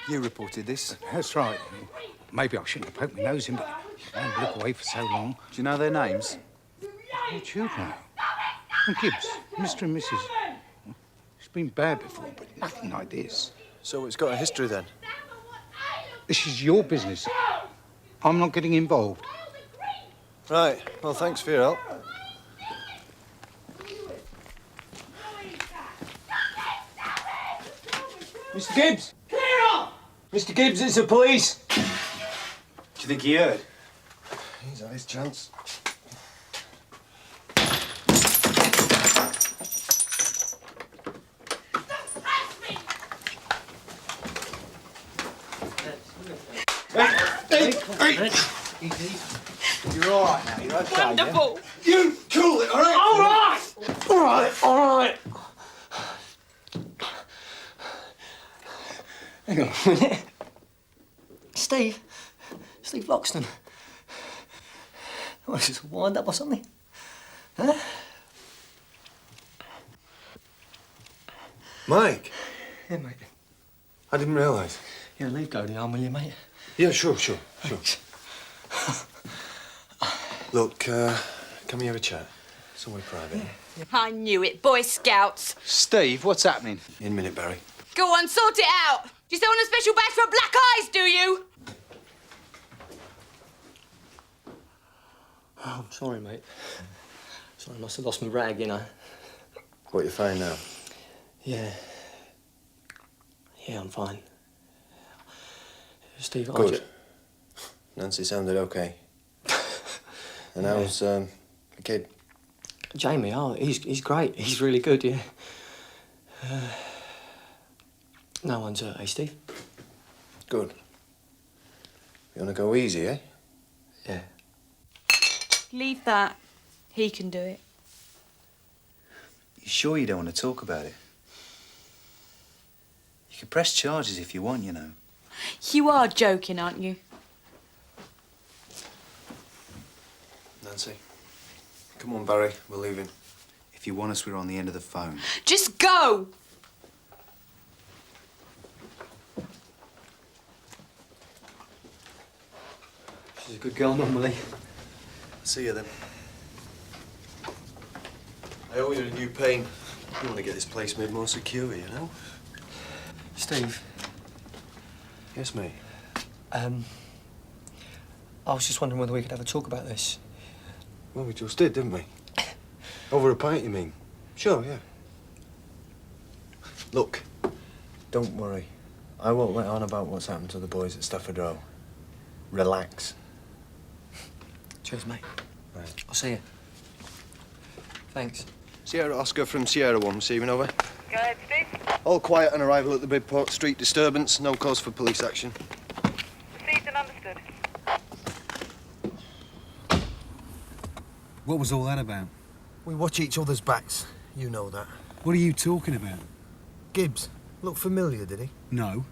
You reported this? That's right. Maybe I shouldn't have poked my nose in, but I had to look away for so long. Do you know their names? What you know? And Gibbs, Mr. and Mrs. It's been bad before, but nothing like this. So it's got a history then? This is your business. I'm not getting involved. Right. Well, thanks for your help. Mr. Gibbs! Mr. Gibbs, it's the police! Do you think he heard? He's had his chance. Hey! You're all right now, you're okay. Wonderful! Yeah? You cool it, all right? All right! All right, all right. Hang on a minute. Steve Loxton. What, is this a wind-up or something? Huh? Mike? Yeah, mate. I didn't realise. Yeah, leave go the arm, will you, mate? Yeah, sure. Look, can we have a chat? Somewhere private. Yeah. I knew it. Boy Scouts. Steve, what's happening? In a minute, Barry. Go on, sort it out. Do you still want a special badge for black eyes, do you? Oh, I'm sorry, mate. Sorry, I must have lost my rag, you know. What, you fine now? Yeah. Yeah, I'm fine. Steve, Good. Nancy sounded okay. And how's the kid? Jamie, oh, he's great. He's really good, yeah. No one's hurt, eh, Steve? Good. You want to go easy, eh? Yeah. Leave that. He can do it. You sure you don't want to talk about it? You can press charges if you want, you know. You are joking, aren't you? Nancy. Come on, Barry. We're leaving. If you want us, we're on the end of the phone. Just go! She's a good girl normally. See you then. I owe you a new paint. You want to get this place made more secure, you know? Steve. Yes, mate. I was just wondering whether we could have a talk about this. Well, we just did, didn't we? Over a pint, you mean? Sure, yeah. Look, don't worry. I won't let on about what's happened to the boys at Stafford Row. Relax. Cheers, mate. Right. I'll see you. Thanks. Sierra Oscar from Sierra 1 receiving over. Go ahead, Steve. All quiet on arrival at the Bridport Street disturbance. No cause for police action. Received and understood. What was all that about? We watch each other's backs. You know that. What are you talking about? Gibbs. Look familiar, did he? No.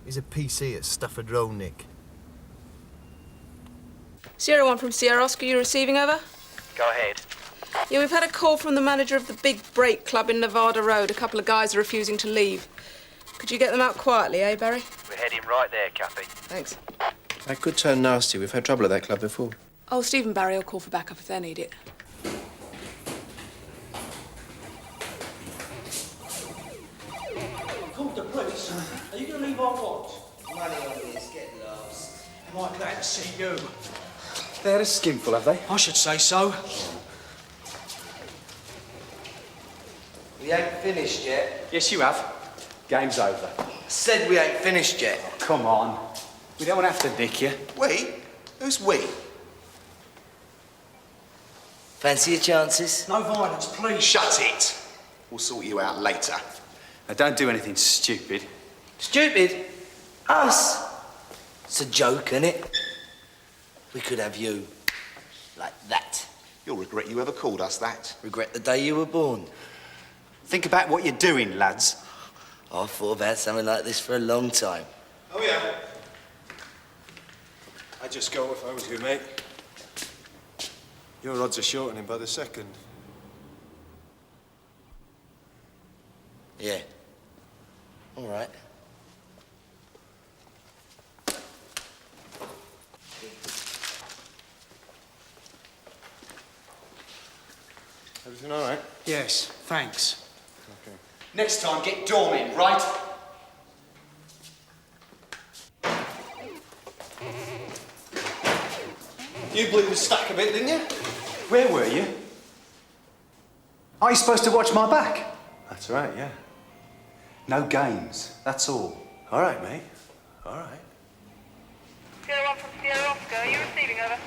He's a PC at Stafford Row, Nick. Sierra 1 from Sierra Oscar, you receiving over? Go ahead. Yeah, we've had a call from the manager of the Big Break Club in Nevada Road. A couple of guys are refusing to leave. Could you get them out quietly, eh, Barry? We're heading right there, Cappy. Thanks. That could turn nasty. We've had trouble at that club before. Oh, Steve and Barry will call for backup if they need it. Called the police. Are you going to leave our watch? Money on this, get lost. Am I glad to see you? They had a skinful, have they? I should say so. We ain't finished yet. Yes, you have. Game's over. I said we ain't finished yet. Come on. We don't want to have to nick you. We? Who's we? Fancy your chances? No violence, please. Shut it. We'll sort you out later. Now, don't do anything stupid. Stupid? Us? It's a joke, isn't it? We could have you like that. You'll regret you ever called us that. Regret the day you were born. Think about what you're doing, lads. I've thought about something like this for a long time. Oh, yeah? I'd just go if I was you, mate. Your odds are shortening by the second. Yeah. All right. Everything all right? Yes, thanks. Okay. Next time, get dorming, right? You blew the stack a bit, didn't you? Where were you? Are you supposed to watch my back? That's right, yeah. No games, that's all. All right, mate. All right. Sierra 1 from Sierra Oscar, are you receiving over?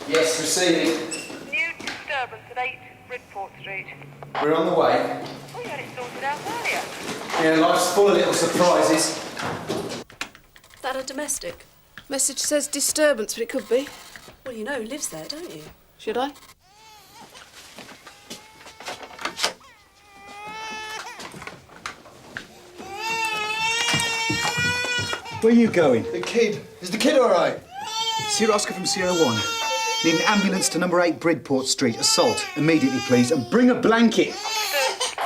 Yes, receiving. New disturbance at 8 Bridport Street. We're on the way. Oh, you had it sorted out earlier. Yeah, life's full of little surprises. Is that a domestic? Message says disturbance, but it could be. Well, you know who lives there, don't you? Should I? Where are you going? The kid. Is the kid all right? Sierra Oscar from Sierra 1. Need an ambulance to number 8 Bridport Street. Assault. Immediately, please. And bring a blanket.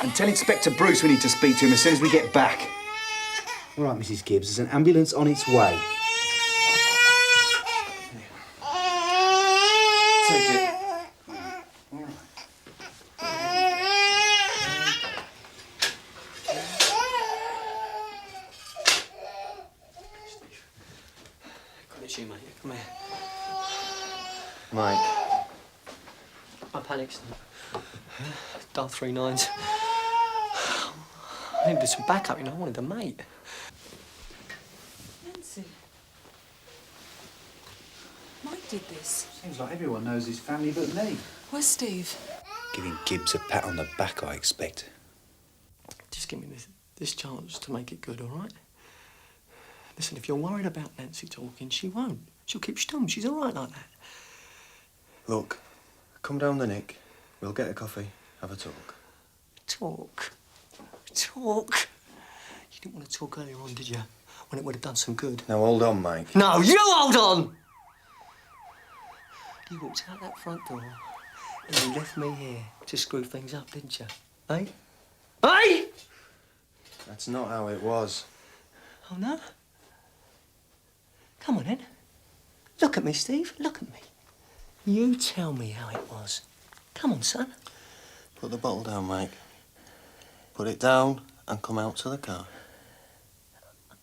And tell Inspector Bruce we need to speak to him as soon as we get back. All right, Mrs. Gibbs. There's an ambulance on its way. Take it. It's you, mate. Come here. Mike. I panicked. Dialed 3 9s. I needed some backup, you know. I wanted a mate. Nancy. Mike did this. Seems like everyone knows his family but me. Where's Steve? Giving Gibbs a pat on the back, I expect. Just give me this chance to make it good, all right? Listen, if you're worried about Nancy talking, she won't. She'll keep stum. She's all right like that. Look, come down the Nick. We'll get a coffee, have a talk. Talk? Talk? You didn't want to talk earlier on, did you? When it would have done some good. Now, hold on, Mike. No, you hold on! You walked out that front door and you left me here to screw things up, didn't you? Eh? Eh? That's not how it was. Oh, no? Come on, then. Look at me, Steve. Look at me. You tell me how it was. Come on, son. Put the bottle down, Mike. Put it down and come out to the car.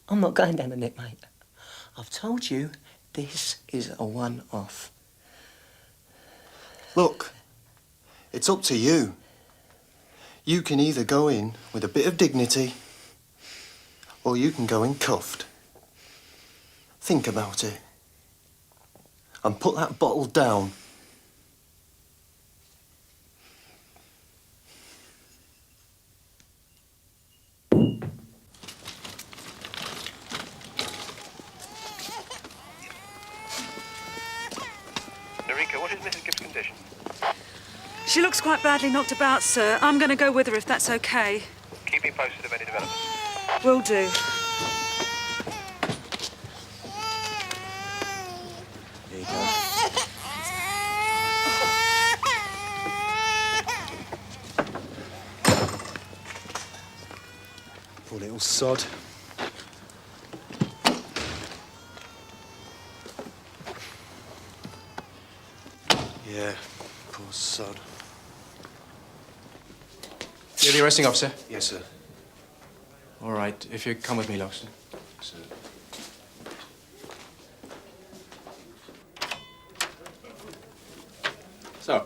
I'm not going down the net, mate. I've told you this is a one-off. Look, it's up to you. You can either go in with a bit of dignity or you can go in cuffed. Think about it. And put that bottle down. Narika, what is Mrs. Gibbs' condition? She looks quite badly knocked about, sir. I'm going to go with her if that's okay. Keep me posted of any developments. Will do. Here you go. Poor little sod. Yeah, poor sod. You're the arresting officer? Yes, sir. All right, if you come with me, Loxton. Sir. So,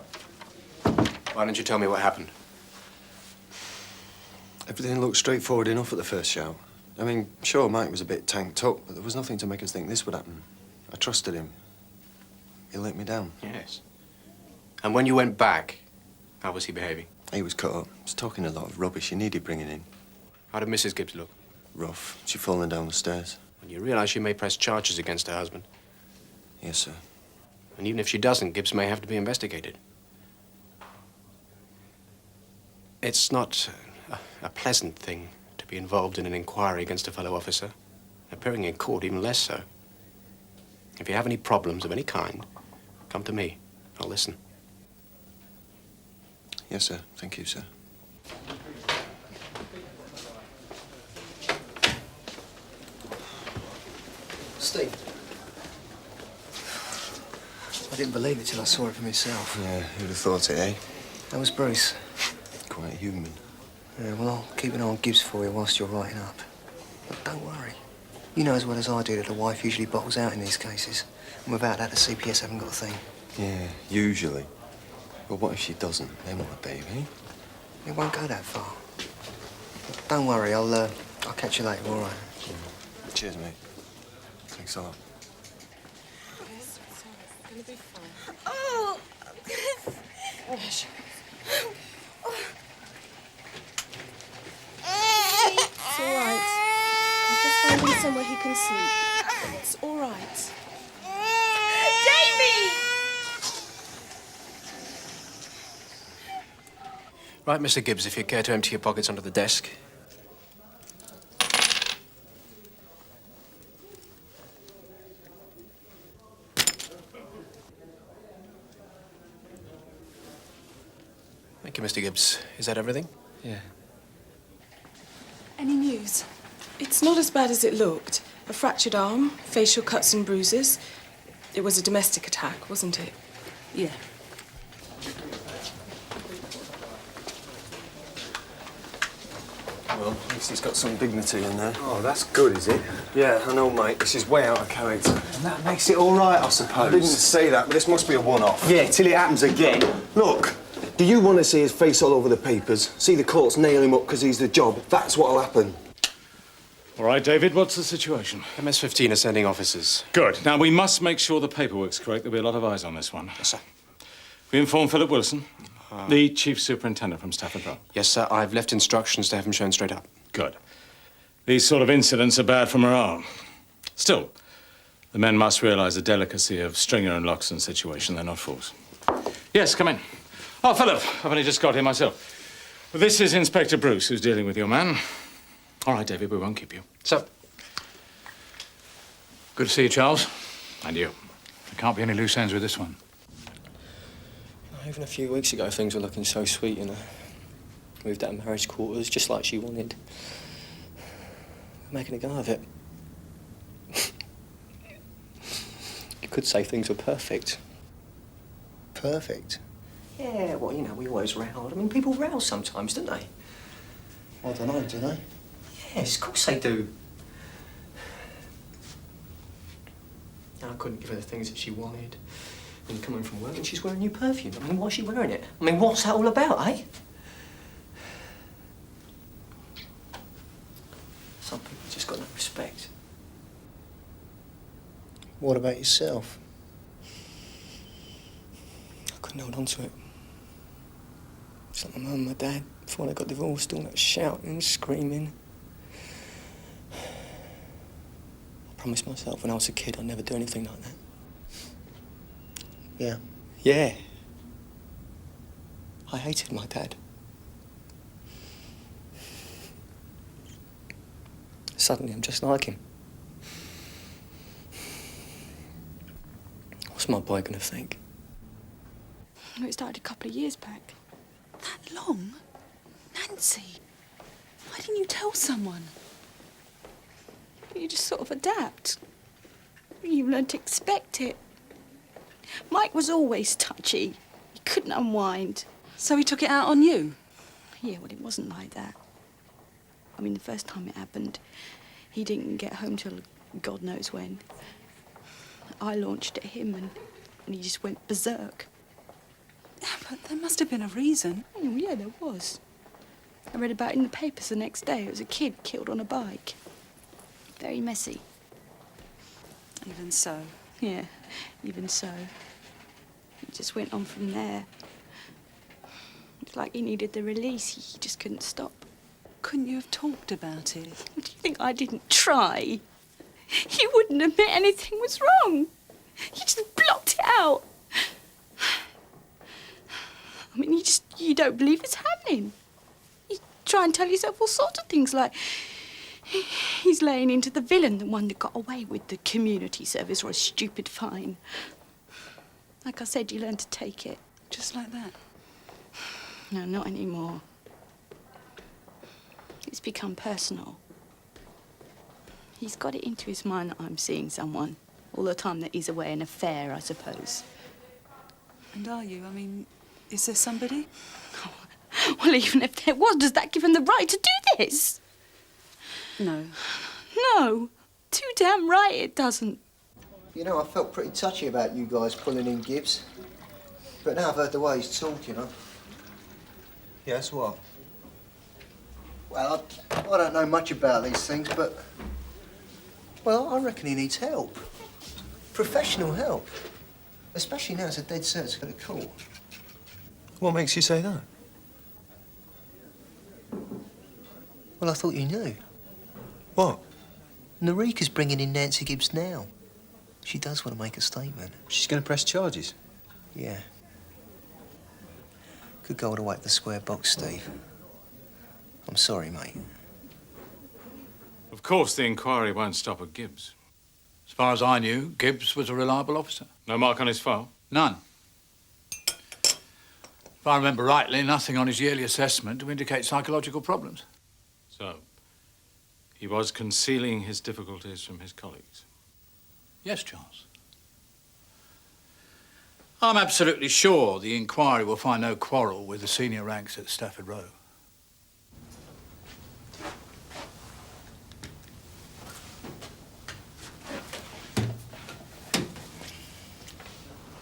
why don't you tell me what happened? Everything looked straightforward enough at the first shout. I mean, sure, Mike was a bit tanked up, but there was nothing to make us think this would happen. I trusted him. He let me down. Yes. And when you went back, how was he behaving? He was cut up. He was talking a lot of rubbish. He needed bringing in. How did Mrs. Gibbs look? Rough. She'd fallen down the stairs. And you realize she may press charges against her husband? Yes, sir. And even if she doesn't, Gibbs may have to be investigated. It's not a pleasant thing to be involved in an inquiry against a fellow officer. Appearing in court, even less so. If you have any problems of any kind, come to me. I'll listen. Yes, sir. Thank you, sir. Steve. I didn't believe it till I saw it for myself. Yeah, who'd have thought it, eh? That was Bruce. Quite human. Yeah, well, I'll keep an eye on Gibbs for you whilst you're writing up. But don't worry. You know as well as I do that the wife usually bottles out in these cases. And without that, the CPS haven't got a thing. Yeah, usually. But what if she doesn't? Then what, baby? It won't go that far. Don't worry, I'll catch you later, all right? Yeah. Cheers, mate. Thanks a lot. Oh! It's all right. I'll just find him somewhere he can sleep. It's all right. Jamie! Right, Mr. Gibbs, if you care to empty your pockets under the desk. Thank you, Mr. Gibbs. Is that everything? Yeah. Any news? It's not as bad as it looked. A fractured arm, facial cuts and bruises. It was a domestic attack, wasn't it? Yeah. Well, at least he's got some dignity in there. Oh, that's good, is it? Yeah, I know, mate. This is way out of character. And that makes it all right, I suppose. I didn't say that, but this must be a one-off. Yeah, till it happens again. Look, do you want to see his face all over the papers? See the courts nail him up because he's the job? That's what'll happen. All right, David, what's the situation? MS-15 are sending officers. Good. Now, we must make sure the paperwork's correct. There'll be a lot of eyes on this one. Yes, sir. We informed Philip Wilson, the chief superintendent from Stafford Road. Yes, sir. I've left instructions to have him shown straight up. Good. These sort of incidents are bad for morale. Still, the men must realise the delicacy of Stringer and Loxton's situation. They're not fools. Yes, come in. Oh, Philip, I've only just got here myself. Well, this is Inspector Bruce, who's dealing with your man. All right, David, we won't keep you. So, good to see you, Charles. And you. There can't be any loose ends with this one. Even a few weeks ago, things were looking so sweet, you know. Moved out of marriage quarters, just like she wanted. Making a go of it. You could say things were perfect. Perfect? Yeah, well, you know, we always rowed. I mean, people row sometimes, don't they? I don't know, do they? Yes, of course they do. I couldn't give her the things that she wanted. And coming from work and she's wearing new perfume. I mean, why's she wearing it? I mean, what's that all about, eh? Some people just got no respect. What about yourself? I couldn't hold on to it. It's like my mum and my dad, before they got divorced, all that shouting and screaming. I promised myself when I was a kid I'd never do anything like that. Yeah. Yeah. I hated my dad. Suddenly I'm just like him. What's my boy gonna think? It started a couple of years back. That long? Nancy, why didn't you tell someone? You just sort of adapt. You learn to expect it. Mike was always touchy. He couldn't unwind. So he took it out on you? Yeah, well, it wasn't like that. I mean, the first time it happened, he didn't get home till God knows when. I launched at him and he just went berserk. Yeah, but there must have been a reason. Oh, yeah, there was. I read about it in the papers the next day. It was a kid killed on a bike. Very messy. Even so. Yeah, even so. It just went on from there. It's like he needed the release. He just couldn't stop. Couldn't you have talked about it? Do you think I didn't try? He wouldn't admit anything was wrong. He just blocked it out. I mean, you don't believe it's happening. You try and tell yourself all sorts of things like he's laying into the villain, the one that got away with the community service or a stupid fine. Like I said, you learn to take it. Just like that? No, not anymore. It's become personal. He's got it into his mind that I'm seeing someone all the time that he's away in a fair, I suppose. And are you? I mean, is there somebody? Well, even if there was, does that give him the right to do this? No. No. Too damn right it doesn't. You know, I felt pretty touchy about you guys pulling in Gibbs. But now I've heard the way he's talking, Yes, what? Well, I don't know much about these things, but... Well, I reckon he needs help. Professional help. Especially now it's a dead search for the court. What makes you say that? Well, I thought you knew. What? Narika's bringing in Nancy Gibbs now. She does want to make a statement. She's going to press charges? Yeah. Could go all the way to the square box, Steve. I'm sorry, mate. Of course, the inquiry won't stop at Gibbs. As far as I knew, Gibbs was a reliable officer. No mark on his file? None. If I remember rightly, nothing on his yearly assessment to indicate psychological problems. So, he was concealing his difficulties from his colleagues? Yes, Charles. I'm absolutely sure the inquiry will find no quarrel with the senior ranks at Stafford Row.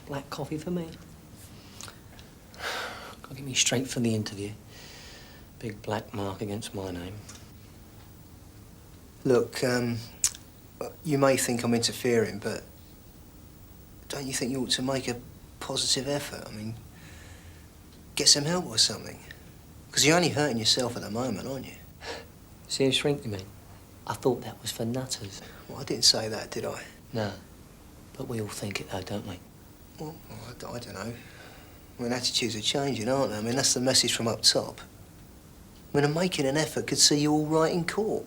Black coffee for me. Gotta get me straight for the interview. Big black mark against my name. Look, you may think I'm interfering, but don't you think you ought to make a positive effort? I mean, get some help or something. Because you're only hurting yourself at the moment, aren't you? See a shrink, you mean? I thought that was for nutters. Well, I didn't say that, did I? No. But we all think it, though, don't we? Well, I don't know. I mean, attitudes are changing, aren't they? I mean, that's the message from up top. I mean, I'm making an effort could see you all right in court.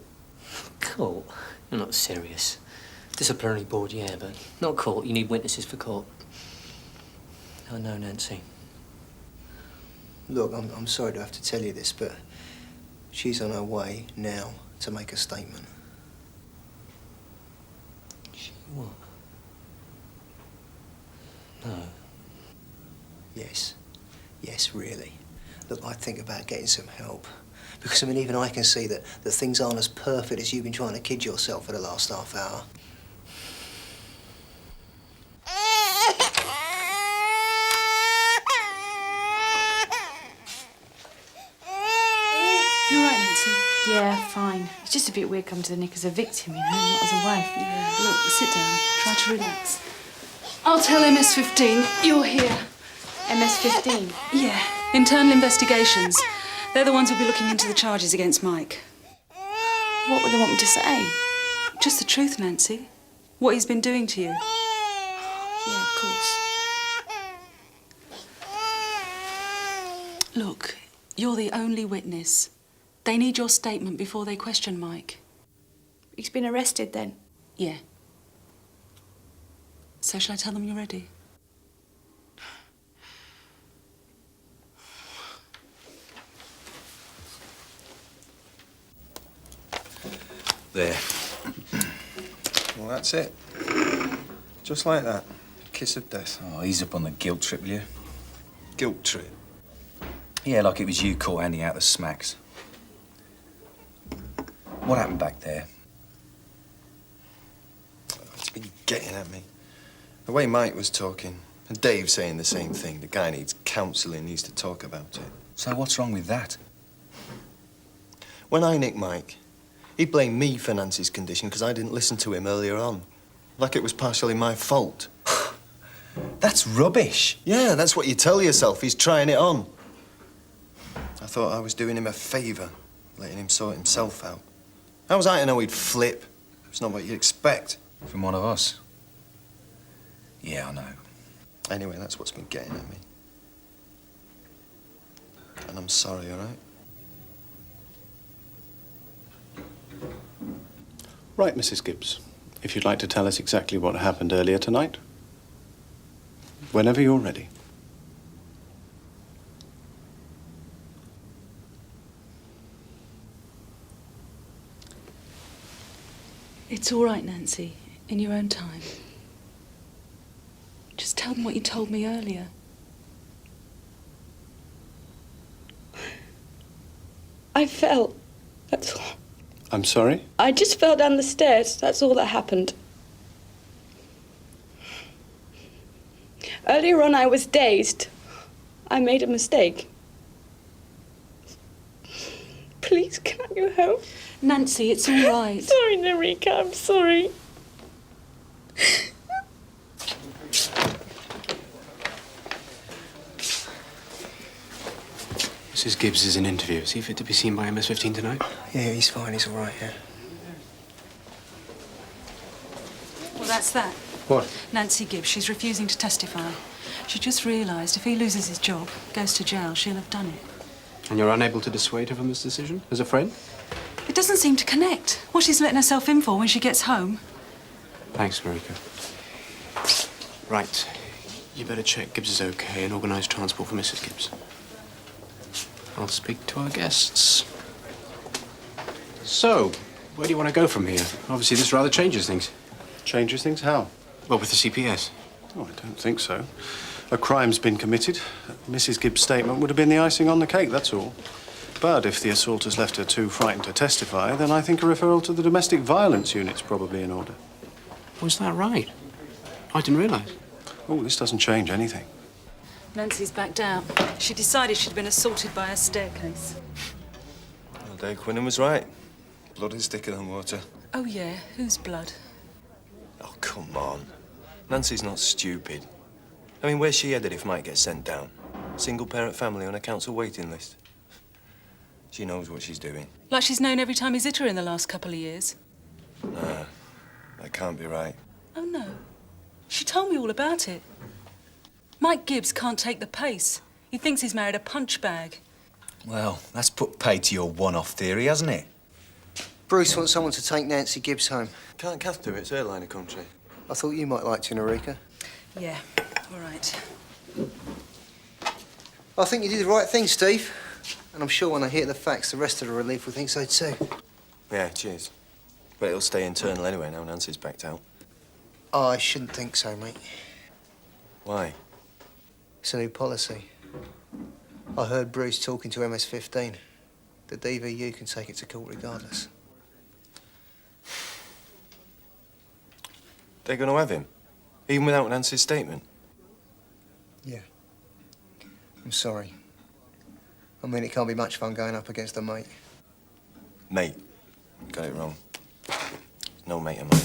Court? You're not serious. Disciplinary board, yeah, but not court. You need witnesses for court. I know, Nancy. Look, I'm sorry to have to tell you this, but she's on her way now to make a statement. She what? No. Yes. Yes, really. Look, I think about getting some help. Because, I mean, even I can see that things aren't as perfect as you've been trying to kid yourself for the last half hour. You all right, Nancy? Yeah, fine. It's just a bit weird coming to the nick as a victim, you know, not as a wife. Yeah. Look, sit down. Try to relax. I'll tell MS-15 you're here. MS-15? Yeah, internal investigations. They're the ones who'll be looking into the charges against Mike. What would they want me to say? Just the truth, Nancy. What he's been doing to you. Yeah, of course. Look, you're the only witness. They need your statement before they question Mike. He's been arrested then? Yeah. So shall I tell them you're ready? There. Well, that's it. Just like that. Kiss of death. Oh, ease up on the guilt trip, will you? Guilt trip? Yeah, like it was you caught handing out the smacks. What happened back there? It's been getting at me. The way Mike was talking, and Dave saying the same thing. The guy needs counselling, needs to talk about it. So what's wrong with that? When I nicked Mike, he blamed me for Nancy's condition because I didn't listen to him earlier on. Like it was partially my fault. That's rubbish. Yeah, that's what you tell yourself. He's trying it on. I thought I was doing him a favour, letting him sort himself out. How was I to know he'd flip? It's not what you'd expect. From one of us? Yeah, I know. Anyway, that's what's been getting at me. And I'm sorry, all right? Right, Mrs. Gibbs. If you'd like to tell us exactly what happened earlier tonight. Whenever you're ready. It's all right, Nancy. In your own time. Just tell them what you told me earlier. I fell. That's all. I'm sorry? I just fell down the stairs. That's all that happened. Earlier on, I was dazed. I made a mistake. Please, can't you help? Nancy, it's all right. Sorry, Nerika, I'm sorry. Mrs. Gibbs is in interview. Is he fit to be seen by MS-15 tonight? Yeah, he's fine. He's all right, yeah. Well, that's that. What? Nancy Gibbs, she's refusing to testify. She just realised if he loses his job, goes to jail, she'll have done it. And you're unable to dissuade her from this decision, as a friend? It doesn't seem to connect. What she's letting herself in for when she gets home. Thanks, Marika. Right. You better check Gibbs is okay and organise transport for Mrs. Gibbs. I'll speak to our guests. So, where do you want to go from here? Obviously, this rather changes things. Changes things? How? Well, with the CPS. Oh, I don't think so. A crime's been committed. Mrs. Gibbs' statement would have been the icing on the cake, that's all. But if the assaulters left her too frightened to testify, then I think a referral to the domestic violence unit's probably in order. Was that right? I didn't realise. Oh, this doesn't change anything. Nancy's backed out. She decided she'd been assaulted by a staircase. Well, Dave Quinnan was right. Blood is thicker than water. Oh, yeah? Whose blood? Oh, come on. Nancy's not stupid. I mean, where's she headed if Mike gets sent down? Single-parent family on a council waiting list. She knows what she's doing. Like she's known every time he's hit her in the last couple of years. Nah, that can't be right. Oh, no. She told me all about it. Mike Gibbs can't take the pace. He thinks he's married a punch bag. Well, that's put pay to your one-off theory, hasn't it? Bruce wants someone to take Nancy Gibbs home. Can't Kath do it? It's airliner country. I thought you might like to, Nerika. Yeah, all right. I think you did the right thing, Steve. And I'm sure when I hear the facts, the rest of the relief will think so too. Yeah, cheers. But it'll stay internal anyway now Nancy's backed out. Oh, I shouldn't think so, mate. Why? It's a new policy. I heard Bruce talking to MS-15. The DVU can take it to court regardless. They're going to have him? Even without Nancy's statement? Yeah. I'm sorry. I mean, it can't be much fun going up against a mate. Mate. Got it wrong. No mate of mine.